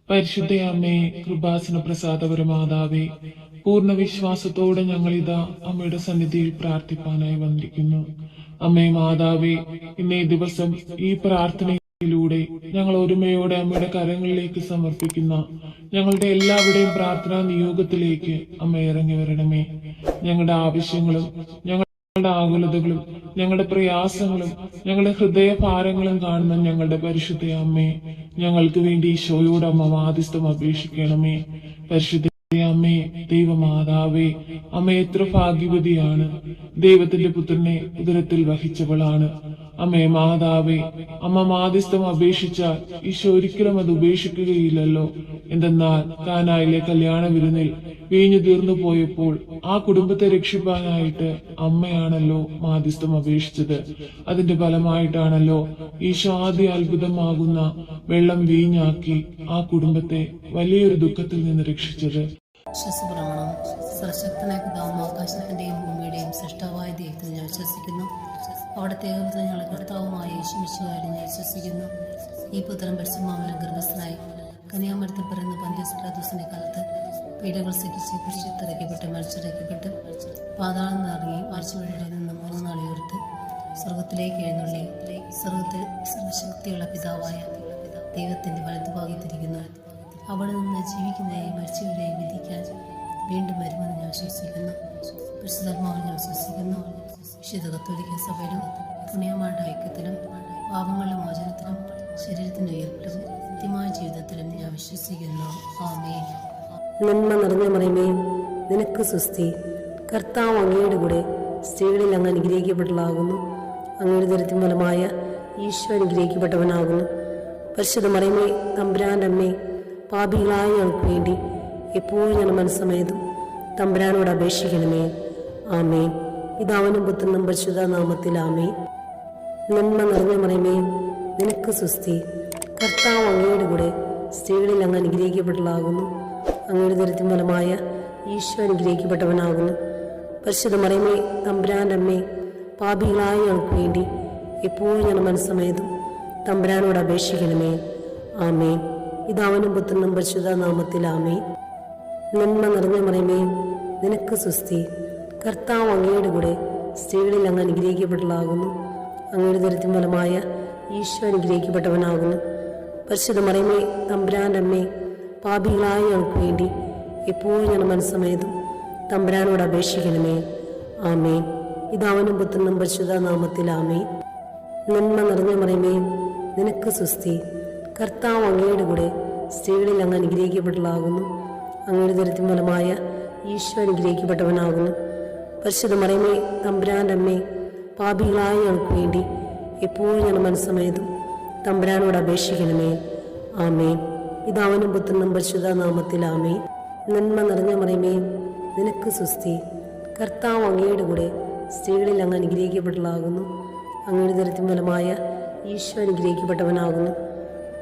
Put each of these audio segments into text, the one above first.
പരിശുദ്ധ അമ്മേ, കൃപാസന പ്രസാദപരമാതാവേ, പൂർണ്ണ വിശ്വാസത്തോടെ ഞങ്ങളിതാ അമ്മയുടെ സന്നിധിയിൽ പ്രാർത്ഥിപ്പാനായി വന്നിരിക്കുന്നു. അമ്മേ മാതാവേ, ഇന്നേ ദിവസം ഈ പ്രാർത്ഥനയിലൂടെ ഞങ്ങൾ ഒരുമയോടെ അമ്മയുടെ കരങ്ങളിലേക്ക് സമർപ്പിക്കുന്ന ഞങ്ങളുടെ എല്ലാവരുടെയും പ്രാർത്ഥനാ നിയോഗത്തിലേക്ക് അമ്മ ഇറങ്ങി വരണമേ. ഞങ്ങളുടെ ആവശ്യങ്ങളും ഞങ്ങളുടെ ആകുലതകളും ഞങ്ങളുടെ പ്രയാസങ്ങളും ഞങ്ങളുടെ ഹൃദയഭാരങ്ങളും കാണുന്ന ഞങ്ങളുടെ പരിശുദ്ധ അമ്മേ, ഞങ്ങൾക്ക് വേണ്ടി ഈശോയോട് അമ്മ മാധ്യസ്ഥം അപേക്ഷിക്കണമേ. പരിശുദ്ധ അമ്മേ, ദൈവമാതാവേ, അമ്മ എത്ര ഭാഗ്യവതിയാണ്. ദൈവത്തിന്റെ പുത്രനെ ഉദരത്തിൽ വഹിച്ചവളാണ്. അമ്മേ മാതാവേ, അമ്മ മാധ്യസ്ഥം അപേക്ഷിച്ചാൽ ഈശോ ഒരിക്കലും അത് ഉപേക്ഷിക്കുകയില്ലല്ലോ. എന്തെന്നാൽ കാനായിലെ കല്യാണ വിരുന്നിൽ വീഞ്ഞു തീർന്നു പോയപ്പോൾ ആ കുടുംബത്തെ രക്ഷിപ്പാനായിട്ട് അമ്മയാണല്ലോ മാധ്യസ്ഥം അപേക്ഷിച്ചത്. അതിന്റെ ഫലമായിട്ടാണല്ലോ ഈശോ ആദ്യ അത്ഭുതമാകുന്ന വെള്ളം വീഞ്ഞാക്കി ആ കുടുംബത്തെ വലിയൊരു ദുഃഖത്തിൽ നിന്ന് രക്ഷിച്ചത്. വിശ്വസപ്രമാണം. സർവശക്തനായ പിതാവും ആകാശത്തിന്റെയും ഭൂമിയുടെയും സൃഷ്ടാവായ ദൈവത്തിൽ ഞാൻ വിശ്വസിക്കുന്നു. അവിടുത്തെ ഏകപുത്രൻ ഞങ്ങളുടെ കർത്താവുമായ യേശുമിശിഹായിൽ ഞാൻ വിശ്വസിക്കുന്നു. ഈ പുത്രൻ പരിശുദ്ധാത്മാവിനാൽ ഗർഭസ്ഥനായി കന്യാമരത്തിൽ പിറന്ന പന്തിയോസ് പിലാത്തോസിന്റെ കാലത്ത് പീഡകൾ സഹിച്ച് കുരിശിലിറക്കപ്പെട്ട് മരിച്ചിറക്കപ്പെട്ട് പാതാളം നിറങ്ങി ആഴ്ചവഴിയുടെ നിന്ന് 3 നാൾ ഉയർത്ത് സ്വർഗത്തിലേക്ക് എഴുന്നള്ളി സ്വർഗത്തിൽ സർവശക്തിയുള്ള പിതാവായ ദൈവത്തിന്റെ വലതുഭാഗത്തിരിക്കുന്നു. അവിടെ നിന്ന് ജീവിക്കുന്നവരെയും മരിച്ചവരെയും വിധിക്കാൻ വീണ്ടും വരുമെന്ന് ഞാൻ വിശ്വസിക്കുന്നു. പരിശുദ്ധാത്മാവിൽ ഞാൻ വിശ്വസിക്കുന്നു. വിശുദ്ധ കത്തോലിക്ക സഭയിലും പുണ്യമാരുടെ ഐക്യത്തിലും പാപങ്ങളുടെ മോചനത്തിലും ശരീരത്തിന്റെ ഉയർപ്പിലും നിത്യമായ ജീവിതത്തിലും ഞാൻ വിശ്വസിക്കുന്നു. ആമേൻ. നന്മ നിറഞ്ഞ മറിയമേ, നിനക്ക് സ്വസ്തി. കർത്താവ് അങ്ങയുടെ കൂടെ സ്ത്രീകളിൽ അങ്ങ് അനുഗ്രഹിക്കപ്പെട്ടതാകുന്നു. അങ്ങയുടെ ദരിദ്രം ഫലമായ ഈശോ അനുഗ്രഹിക്കപ്പെട്ടവനാകുന്നു. പരിശുദ്ധ മറിയമേ, തമ്പുരാന്റെ അമ്മേ, പാപികളായ ഞങ്ങൾക്ക് വേണ്ടി എപ്പോഴും ഞാൻ മനസ്സമേതും തമ്പുരാനോട് അപേക്ഷിക്കണമേ. ആമേൻ. പിതാവിനും പുത്രനും പരിശുദ്ധ നാമത്തിൽ ആമേൻ. നന്മ നിറഞ്ഞ മറിയമേ, നിനക്ക് സ്വസ്തി. കർത്താവ് അങ്ങയുടെ കൂടെ സ്ത്രീകളിൽ അങ്ങ് അനുഗ്രഹിക്കപ്പെട്ടതാകുന്നു. അങ്ങയുടെ ദരിദ്രം ഫലമായ ഈശോ അനുഗ്രഹിക്കപ്പെട്ടവനാകുന്നു. പരിശുദ്ധ മറിയമേ, തമ്പുരാന്റെ അമ്മേ, പാപികളായ ഞങ്ങൾക്ക് വേണ്ടി എപ്പോഴും ഞാൻ മനസ്സമേതും തമ്പുരാനോട് അപേക്ഷിക്കണമേ. ആമേൻ. പിതാവിനും പുത്രനും പരിശുദ്ധ നാമത്തിൽ ആമേൻ. നന്മ നിറഞ്ഞ മറിയമേ, നിനക്ക് സ്വസ്തി. കർത്താവ് അങ്ങയുടെ കൂടെ സ്ത്രീകളിൽ അങ്ങ് അനുഗ്രഹിക്കപ്പെട്ടതാകുന്നു. അങ്ങയുടെ ദരിദ്രം ഫലമായ ഈശോ അനുഗ്രഹിക്കപ്പെട്ടവനാകുന്നു. പരിശുദ്ധ മറിയമേ, തമ്പുരാന്റെ അമ്മേ, പാപികളായ ഞങ്ങൾക്ക് വേണ്ടി എപ്പോഴും ഞാൻ മനസ്സമേതും തമ്പുരാനോട് അപേക്ഷിക്കണമേ. ആമേൻ. പിതാവിനും പുത്രനും പരിശുദ്ധ നാമത്തിൽ ആമേൻ. നന്മ നിറഞ്ഞ മറിയമേ, നിനക്ക് സ്വസ്തി. കർത്താവ് അങ്ങയുടെ കൂടെ സ്ത്രീകളിൽ അങ്ങ് അനുഗ്രഹിക്കപ്പെട്ടതാകുന്നു. അങ്ങയുടെ ദരിദ്രം ഫലമായ ഈശോ അനുഗ്രഹിക്കപ്പെട്ടവനാകുന്നു. പരിശുദ്ധ മറിയമേ, തമ്പുരാന്റെ അമ്മേ, പാപികളായ ഞങ്ങൾക്ക് വേണ്ടി എപ്പോഴും ഞാൻ മനസ്സമേതും തമ്പുരാനോട് അപേക്ഷിക്കണമേ. ആമേൻ. പിതാവിനും പുത്രനും പരിശുദ്ധ നാമത്തിൽ ആമേൻ. നന്മ നിറഞ്ഞ മറിയമേ, നിനക്ക് സ്വസ്തി. കർത്താവ് അങ്ങയുടെ കൂടെ സ്ത്രീകളിൽ അങ്ങ് അനുഗ്രഹിക്കപ്പെട്ടതാകുന്നു. അങ്ങയുടെ ദരിദ്രം ഫലമായ ഈശോ അനുഗ്രഹിക്കപ്പെട്ടവനാകുന്നു.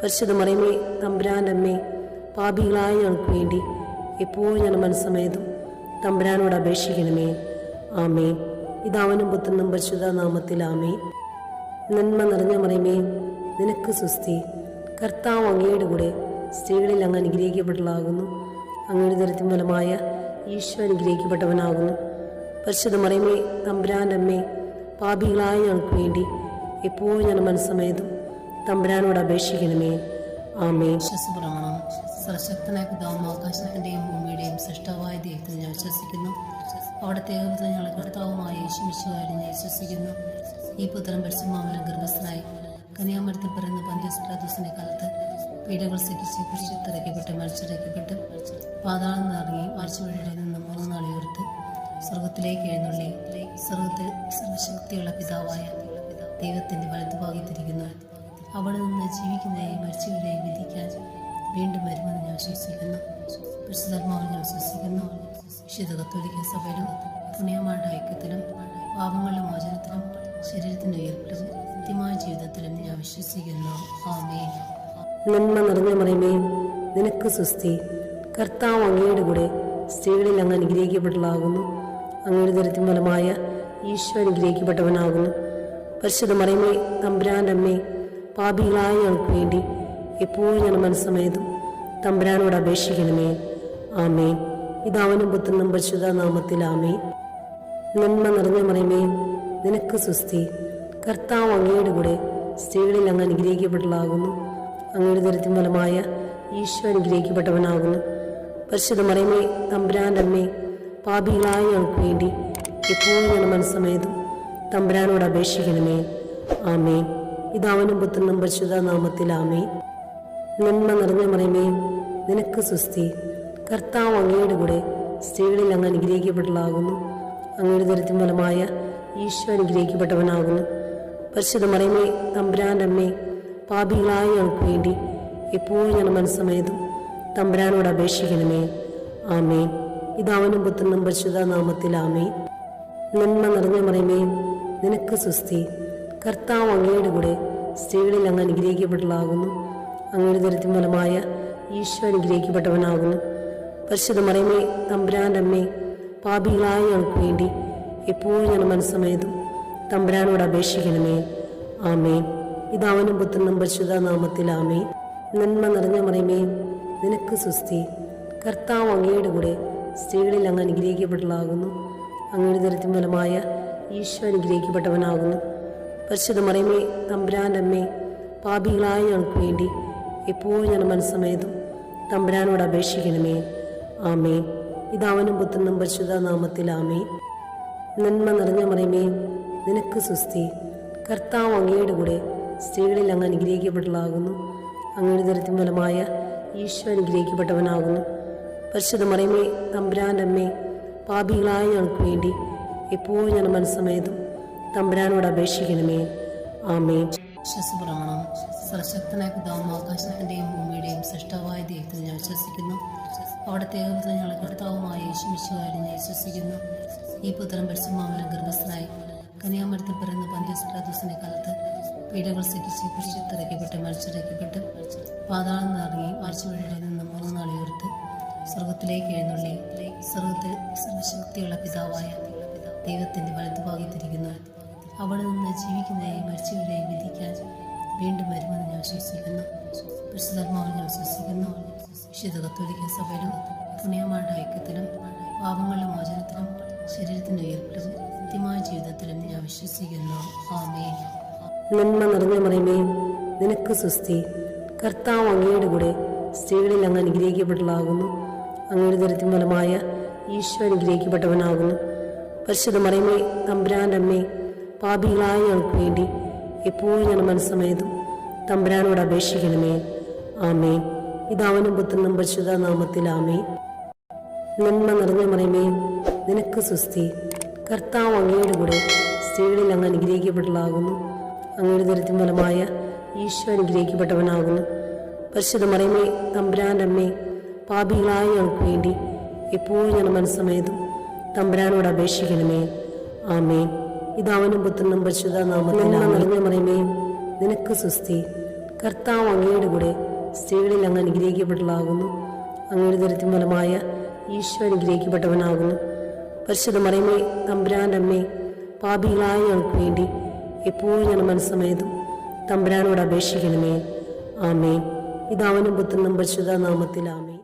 പരിശുദ്ധ മറിയമേ, തമ്പുരാന്റെ അമ്മേ, പാപികളായ ഞങ്ങൾക്ക് വേണ്ടി എപ്പോഴും ഞാൻ മനസ്സമേതും തമ്പുരാനോട് അപേക്ഷിക്കണമേ. ആമേൻ. പിതാവിനും പുത്രനും പരിശുദ്ധ നാമത്തിൽ ആമേൻ. നന്മ നിറഞ്ഞ മറിയമേ, നിനക്ക് സ്വസ്തി. കർത്താവ് അങ്ങയുടെ കൂടെ സ്ത്രീകളിൽ അങ്ങ് അനുഗ്രഹിക്കപ്പെട്ടതാകുന്നു. അങ്ങയുടെ ദരിദ്രം ഫലമായ ഈശോ അനുഗ്രഹിക്കപ്പെട്ടവനാകുന്നു. പരിശുദ്ധ മറിയമേ, തമ്പുരാന്റെ അമ്മേ, പാപികളായ ഞങ്ങൾക്ക് വേണ്ടി എപ്പോഴും ഞാൻ മനസ്സമേതും തമ്പുരാനോട് അപേക്ഷിക്കണമേ. ആമേൻ. വിശ്വസപ്രമാണം. സർവശക്തനായ പിതാവും ആകാശത്തിന്റെയും ഭൂമിയുടെയും സൃഷ്ടാവായ ദൈവത്തിൽ ഞാൻ വിശ്വസിക്കുന്നു. അവിടുത്തെ ഏകപുത്രൻ ഞങ്ങളുടെ കർത്താവുമായ യേശുമിശിഹായിൽ ഞാൻ വിശ്വസിക്കുന്നു. ഈ പുത്രൻ പരിശുദ്ധാത്മാവിനാൽ ഗർഭസ്ഥനായി കന്യാമരത്തിൽ പിറന്ന പന്തിയോസ് പിലാത്തോസിന്റെ കാലത്ത് പീഡകൾ സഹിച്ച് കുരിശിലിറക്കപ്പെട്ട് മരിച്ചിറക്കപ്പെട്ട് പാതാളം നിറങ്ങി ആഴ്ചവഴിയുടെ നിന്ന് 3 നാൾ ഉയർത്ത് സ്വർഗത്തിലേക്ക് എഴുന്നള്ളി സ്വർഗത്തിൽ സർവശക്തിയുള്ള പിതാവായ ദൈവത്തിന്റെ വലതുഭാഗത്തിരിക്കുന്നു. അവിടെ നിന്ന് ജീവിക്കുന്നവരെയും മരിച്ചവരെയും വിധിക്കാൻ വീണ്ടും വരുമെന്ന് ഞാൻ വിശ്വസിക്കുന്നു. പരിശുദ്ധാത്മാവിൽ ഞാൻ വിശ്വസിക്കുന്നു. വിശുദ്ധ കത്തോലിക്ക സഭയിലും പുണ്യമാരുടെ ഐക്യത്തിലും പാപങ്ങളുടെ മോചനത്തിലും ശരീരത്തിന്റെ ഉയർപ്പിലും നിത്യമായ ജീവിതത്തിലും ഞാൻ വിശ്വസിക്കുന്നു. ആമേൻ. നന്മ നിറഞ്ഞ മറിയമേ, നിനക്ക് സ്വസ്തി. കർത്താവ് അങ്ങയുടെ കൂടെ സ്ത്രീകളിൽ അങ്ങ് അനുഗ്രഹിക്കപ്പെട്ടതാകുന്നു. അങ്ങയുടെ ദരിദ്രം ഫലമായ ഈശോ അനുഗ്രഹിക്കപ്പെട്ടവനാകുന്നു. പരിശുദ്ധ മറിയമേ, തമ്പുരാന്റെ അമ്മേ, പാപികളായ ഞങ്ങൾക്ക് വേണ്ടി എപ്പോഴും ഞാൻ മനസ്സമേതും തമ്പുരാനോട് അപേക്ഷിക്കണമേ. ആമേൻ. പിതാവിനും പുത്രനും പരിശുദ്ധ നാമത്തിൽ ആമേൻ. നന്മ നിറഞ്ഞ മറിയമേ, നിനക്ക് സുസ്തി. കർത്താവ് അങ്ങയുടെ കൂടെ സ്ത്രീകളിൽ അങ്ങ് അനുഗ്രഹിക്കപ്പെട്ടതാകുന്നു. അങ്ങയുടെ ദരിദ്രം ഫലമായ ഈശോ അനുഗ്രഹിക്കപ്പെട്ടവനാകുന്നു. പരിശുദ്ധ മറിയമേ, തമ്പുരാൻ്റെ അമ്മേ, പാപികളായ ഞങ്ങൾക്ക് വേണ്ടി എപ്പോഴും ഞങ്ങളുടെ മനസ്സമേതും തമ്പുരാനോട് അപേക്ഷിക്കണമേ. ആമേൻ. പിതാവിനും പുത്രനും പരിശുദ്ധ നാമത്തിൽ ആമേൻ. നന്മ നിറഞ്ഞ മറിയമേ, നിനക്ക് സുസ്തി. കർത്താവ് അങ്ങയുടെ കൂടെ സ്ത്രീകളിൽ അങ്ങ് അനുഗ്രഹിക്കപ്പെട്ടതാകുന്നു. അങ്ങയുടെ ദരിദ്രം ഫലമായ ഈശോ അനുഗ്രഹിക്കപ്പെട്ടവനാകുന്നു. പരിശുദ്ധ മറിയമേ, തമ്പുരാൻ്റെ അമ്മേ, പാപികളായ ഞങ്ങൾക്ക് വേണ്ടി എപ്പോഴും ഞങ്ങളുടെ മനസ്സമേതും തമ്പുരാനോട് അപേക്ഷിക്കണമേ. ആമേൻ. പിതാവിനും പുത്രനും പരിശുദ്ധ നാമത്തിൽ ആമേൻ. നന്മ നിറഞ്ഞ മറിയമേ, നിനക്ക് സുസ്തി. കർത്താവ് അങ്ങയുടെ കൂടെ സ്ത്രീകളിൽ അങ്ങ് അനുഗ്രഹിക്കപ്പെട്ടതാകുന്നു. അങ്ങയുടെ ദരിദ്രം ഫലമായ ഈശോ അനുഗ്രഹിക്കപ്പെട്ടവനാകുന്നു. പരിശുദ്ധ മറിയമേ, തമ്പുരാൻ്റെ അമ്മേ, പാപികളായ ഞങ്ങൾക്ക് വേണ്ടി എപ്പോഴും ഞങ്ങളുടെ മനസ്സമേതും തമ്പുരാനോട് അപേക്ഷിക്കണമേ. ആമേൻ. പിതാവിനും പുത്രനും പരിശുദ്ധ നാമത്തിൽ ആമേൻ. നന്മ നിറഞ്ഞ മറിയമേ, നിനക്ക് സുസ്തി. കർത്താവ് അങ്ങയുടെ കൂടെ സ്ത്രീകളിൽ അങ്ങ് അനുഗ്രഹിക്കപ്പെട്ടതാകുന്നു. അങ്ങയുടെ ദരിദ്രം ഫലമായ ഈശോ അനുഗ്രഹിക്കപ്പെട്ടവനാകുന്നു. പരിശുദ്ധ മറിയമേ, തമ്പുരാൻ്റെ അമ്മേ, പാപികളായ ഞങ്ങൾക്ക് വേണ്ടി എപ്പോഴും ഞങ്ങളുടെ മനസ്സമേതും തമ്പുരാനോട് അപേക്ഷിക്കണമേ. ആമേൻ. പിതാവിനും പുത്രനും പരിശുദ്ധ നാമത്തിൽ ആമേൻ. നന്മ നിറഞ്ഞ മറിയമേ, നിനക്ക് സുസ്തി. കർത്താവ് അങ്ങയുടെ കൂടെ സ്ത്രീകളിൽ അങ്ങ് അനുഗ്രഹിക്കപ്പെട്ടതാകുന്നു. അങ്ങയുടെ ദരിദ്രം ഫലമായ ഈശോ അനുഗ്രഹിക്കപ്പെട്ടവനാകുന്നു. പരിശുദ്ധ മറിയമേ, തമ്പുരാൻ്റെ അമ്മേ, പാപികളായ ഞങ്ങൾക്ക് വേണ്ടി എപ്പോഴും ഞങ്ങളുടെ മനസ്സമേതും തമ്പുരാനോട് അപേക്ഷിക്കണമേ. ആമേൻ. വിശ്വസപ്രമാണം. സർവശക്തനായ പിതാവും ആകാശത്തിൻ്റെയും ഭൂമിയുടെയും സൃഷ്ടാവായ ദൈവത്തിൽ ഞാൻ വിശ്വസിക്കുന്നു. അവിടുത്തെ ഏകപുത്രൻ ഞങ്ങളുടെ കർത്താവുമായ യേശുമിശിഹായിൽ ഞാൻ വിശ്വസിക്കുന്നു. ഈ പുത്രൻ പരിശുദ്ധാത്മാവിനാൽ ഗർഭസ്ഥനായി കന്യാമരത്തിൽ പിറന്ന പന്തിയോസ് പിലാത്തോസിന്റെ കാലത്ത് പീഡകൾ സഹിച്ച് കുരിശിൽ മരിച്ചിറക്കപ്പെട്ട് പാതാളം നിറങ്ങി മരിച്ചവരുടെ നിന്ന് 3 നാൾ ഉയർത്ത് സ്വർഗത്തിലേക്ക് എഴുന്നള്ളി സ്വർഗത്തിൽ സർവശക്തിയുള്ള പിതാവായ ദൈവത്തിന്റെ വലതുഭാഗത്തിരിക്കുന്നു. അവിടെ നിന്ന് ജീവിക്കുന്നവരെയും മരിച്ചവരെയും വിധിക്കാൻ വീണ്ടും വരുമെന്ന് ഞാൻ വിശ്വസിക്കുന്നു. പരിശുദ്ധാത്മാവിൽ ഞാൻ വിശ്വസിക്കുന്നു. വിശുദ്ധ കത്തോലിക്ക സഭയിലും പുണ്യമാരുടെ ഐക്യത്തിലും പാപങ്ങളുടെ മോചനത്തിലും ശരീരത്തിന്റെ ഉയർപ്പിലും നിത്യമായ ജീവിതത്തിലും ഞാൻ വിശ്വസിക്കുന്നു. ആമേൻ. നന്മ നിറഞ്ഞ മറിയമേ, നിനക്ക് സുസ്തി. കർത്താവ് അങ്ങയുടെ കൂടെ സ്ത്രീകളിൽ അങ്ങ് അനുഗ്രഹിക്കപ്പെട്ടതാകുന്നു. അങ്ങയുടെ ദരിദ്രം ഫലമായ ഈശോ അനുഗ്രഹിക്കപ്പെട്ടവനാകുന്നു. പരിശുദ്ധ മറിയമേ, തമ്പുരാൻ്റെ അമ്മേ, പാപികളായ ഞങ്ങൾക്ക് വേണ്ടി എപ്പോഴും ഞങ്ങളുടെ മനസ്സമേതും തമ്പുരാനോട് അപേക്ഷിക്കണമേ. ആമേൻ. പിതാവിനും പുത്രനും പരിശുദ്ധ നാമത്തിൽ ആമേൻ. നന്മ നിറഞ്ഞ മറിയമേ, നിനക്ക് സുസ്തി. കർത്താവ് അങ്ങയുടെ കൂടെ സ്ത്രീകളിൽ അങ്ങ് അനുഗ്രഹിക്കപ്പെട്ടതാകുന്നു. അങ്ങയുടെ ദരിദ്രം ഫലമായ ഈശോ അനുഗ്രഹിക്കപ്പെട്ടവനാകുന്നു. പരിശുദ്ധ മറിയമേ, തമ്പുരാൻ്റെ അമ്മേ, പാപികളായ ഞങ്ങൾക്ക് വേണ്ടി എപ്പോഴും ഞങ്ങളുടെ മനസ്സമേതും തമ്പുരാനോട് അപേക്ഷിക്കണമേ. ആമേൻ. പിതാവിനും പുത്രനും പരിശുദ്ധ നാമത്തിൽ നിറഞ്ഞ മറിയമേ, നിനക്ക് സുസ്തി. കർത്താവ് അങ്ങയുടെ കൂടെ സ്ത്രീകളിൽ അങ്ങ് അനുഗ്രഹിക്കപ്പെട്ടതാകുന്നു. അങ്ങയുടെ ദരിദ്രം ഫലമായ ഈശോ അനുഗ്രഹിക്കപ്പെട്ടവനാകുന്നു. പരിശുദ്ധ മറിയമേ, തമ്പുരാൻ്റെ അമ്മേ, പാപികളായ ഞങ്ങൾക്ക് വേണ്ടി എപ്പോഴും ഞങ്ങളുടെ മനസ്സമേതും തമ്പുരാനോട് അപേക്ഷിക്കണമേ. ആമേൻ. പിതാവിനും പുത്രനും പരിശുദ്ധ നാമത്തിൽ ആമേൻ.